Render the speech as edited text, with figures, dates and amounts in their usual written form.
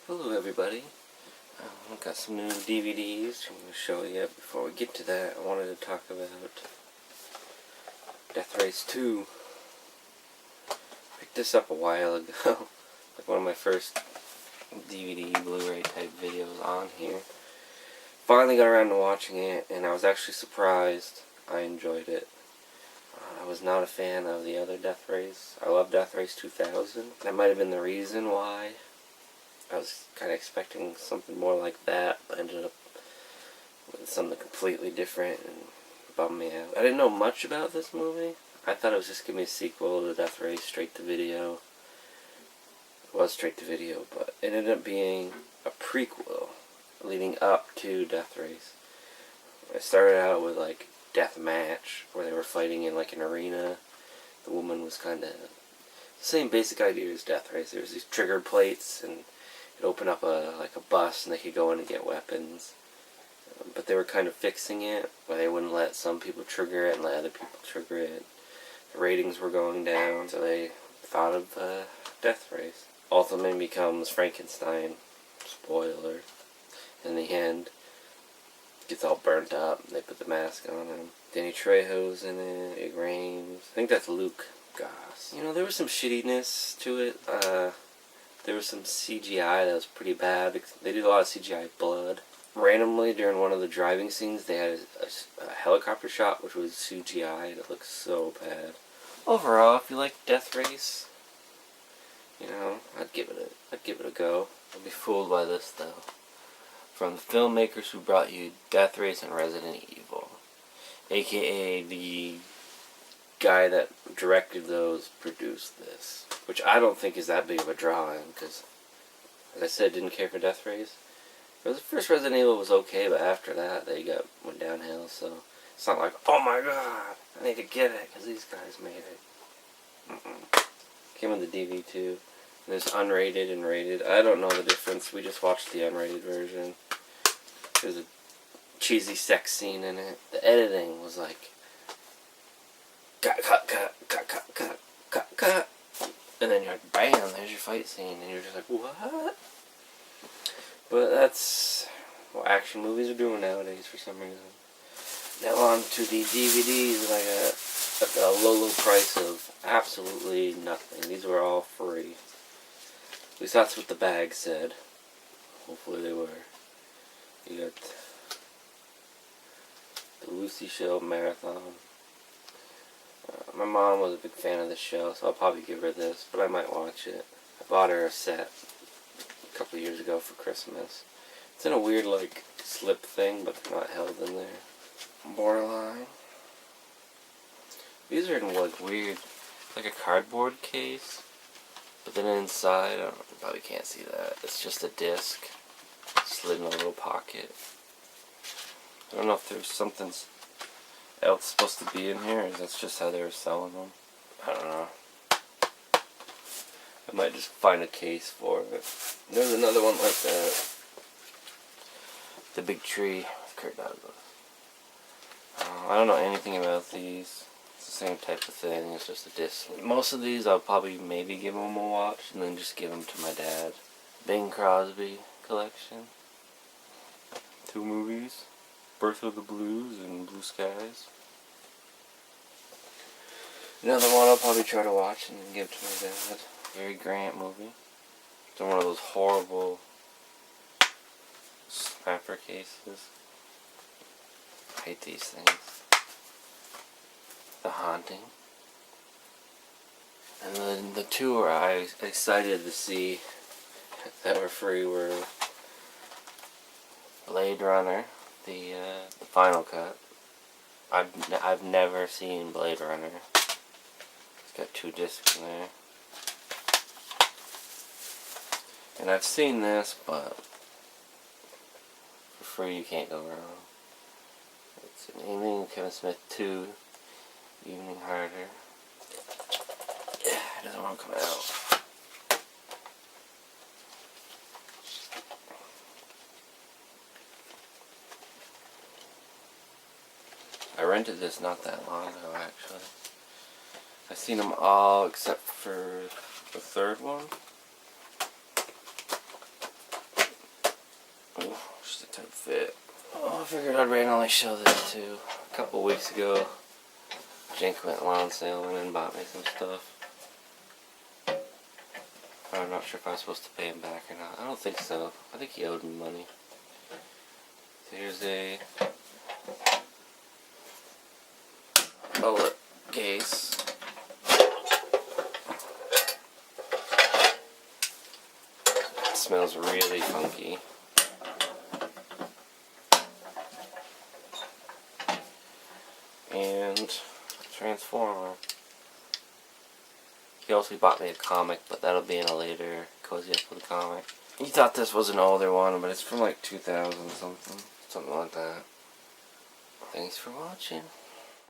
Hello everybody, I've got some new DVDs I'm going to show you. Before we get to that, I wanted to talk about Death Race 2. Picked this up a while ago, like one of my first DVD, Blu-ray type videos on here. Finally got around to watching it, and I was actually surprised. I enjoyed it. I was not a fan of the other Death Race. I love Death Race 2000. That might have been the reason why. I was kind of expecting something more like that, but ended up with something completely different and bummed me out. I didn't know much about this movie. I thought it was just going to be a sequel to Death Race straight to video. It was straight to video, but it ended up being a prequel leading up to Death Race. It started out with like Death Match, where they were fighting in like an arena. The woman was kind of the same basic idea as Death Race. There was these trigger plates, and it opened up a bus, and they could go in and get weapons. But they were kind of fixing it, where they wouldn't let some people trigger it and let other people trigger it. The ratings were going down, so they thought of Death Race. Ultimately becomes Frankenstein. Spoiler. In the end, gets all burnt up. They put the mask on him. Danny Trejo's in it. It rains. I think that's Luke Goss. You know, there was some shittiness to it. There was some CGI that was pretty bad. They did a lot of CGI blood. Randomly, during one of the driving scenes, they had a helicopter shot, which was CGI, and it looked so bad. Overall, if you like Death Race, you know, I'd give it a go. Don't be fooled by this, though. From the filmmakers who brought you Death Race and Resident Evil, aka the guy that directed those, produced this, which I don't think is that big of a drawing, because, as I said, didn't care for Death Race. The first Resident Evil was okay, but after that, they went downhill, so it's not like, oh my god, I need to get it, because these guys made it. Came with the DVD too. There's unrated and rated. I don't know the difference. We just watched the unrated version. There's a cheesy sex scene in it. The editing was like, cut, and then you're like, bam, there's your fight scene, and you're just like, what? But that's what action movies are doing nowadays for some reason. Now on to the DVDs, like a low price of absolutely nothing. These were all free. At least that's what the bag said. Hopefully they were. You got the Lucy Show Marathon. My mom was a big fan of the show, so I'll probably give her this, but I might watch it. I bought her a set a couple of years ago for Christmas. It's in a weird, like, slip thing, but they're not held in there. Borderline. These are in, like, weird, like a cardboard case. But then inside, I don't know, you probably can't see that. It's just a disc slid in a little pocket. I don't know if there's something else supposed to be in here, or that's just how they were selling them. I don't know. I might just find a case for it. There's another one like that. The Big Tree with Kurt Douglas. I don't know anything about these. The same type of thing, it's just a disc. Most of these I'll probably maybe give them a watch and then just give them to my dad. Bing Crosby collection. 2 movies. Birth of the Blues and Blue Skies. Another one I'll probably try to watch and then give to my dad. Cary Grant movie. It's in one of those horrible snapper cases. I hate these things. The Haunting. And then the 2 I excited to see that were free were Blade Runner, the final cut. I've never seen Blade Runner. It's got 2 discs in there. And I've seen this, but for free you can't go wrong. It's an Evening with Kevin Smith 2. Evening Harder. Yeah, it doesn't want to come out. I rented this not that long ago, actually. I've seen them all except for the 3rd one. just a tight fit. Oh, I figured I'd randomly show this too. A couple weeks ago, Jink went lawn sale and bought me some stuff. I'm not sure if I was supposed to pay him back or not. I don't think so. I think he owed me money. So here's a bullet case. It smells really funky. And Transformer. He also bought me a comic, but that'll be in a later cozy up with a comic. He thought this was an older one, but it's from like 2000 something. Something like that. Thanks for watching.